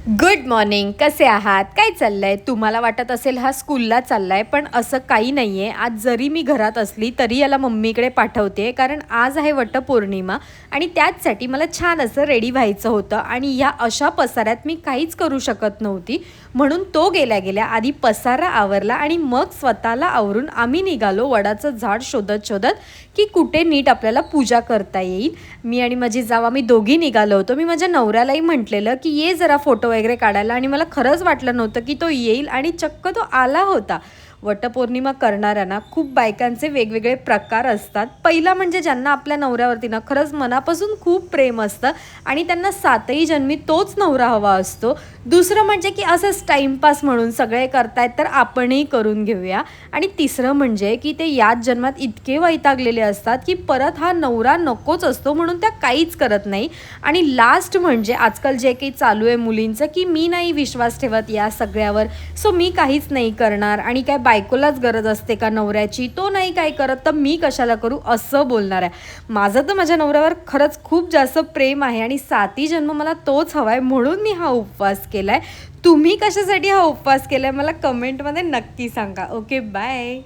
Good morning. कसे आहात? काय चाललंय? तुम्हाला वाटत असेल हा स्कूलला चाललाय, पण असं काही नाहीये. आज जरी मी घरात असली तरी याला मम्मीकडे पाठवते, कारण आज आहे वटपौर्णिमा आणि त्याचसाठी मला छान असं रेडी व्हायचं होतं आणि ह्या अशा पसाऱ्यात मी काहीच करू शकत नव्हती. म्हणून तो गेल्या गेल्या आधी पसारा आवरला आणि मग स्वतःला आवरून आम्ही निघालो वडाचं झाड शोधत शोधत, की कुठे नीट आपल्याला पूजा करता येईल. मी आणि माझी जाव आम्ही दोघी निघालो होतो. मी माझ्या नवऱ्यालाही म्हटलेलं, की ये जरा फोटो वगैरे काढायला आणि मला खरंच वाटलं नव्हतं, की तो येईल आणि चक्क तो आला होता. वटपौर्णिमा करणाऱ्यांना खूप बायकांचे वेगवेगळे प्रकार असतात. पहिला म्हणजे ज्यांना आपल्या नवऱ्यावरती ना खरंच मनापासून खूप प्रेम असतं आणि त्यांना सातही जन्मी तोच नवरा हवा असतो. दुसरं म्हणजे की असंच टाईमपास म्हणून सगळे करतायत तर आपणही करून घेऊया. आणि तिसरं म्हणजे की ते याच जन्मात इतके वैतागलेले असतात की परत हा नवरा नकोच असतो, म्हणून त्या काहीच करत नाही. आणि लास्ट म्हणजे आजकाल जे काही चालू आहे मुलींचं, की मी नाही विश्वास ठेवत या सगळ्यावर, सो मी काहीच नाही करणार आणि काय बायकोलाच गरज असते का नवऱ्याची, तो नाही काय करत तर मी कशाला करू, असं बोलणार आहे. माझं तर माझ्या नवऱ्यावर खरंच खूप जास्त प्रेम आहे आणि साती जन्म मला तोच हवा आहे, म्हणून मी हा उपवास केला आहे. तुम्ही कशासाठी हा उपवास केला आहे मला कमेंटमध्ये नक्की सांगा. Okay, bye.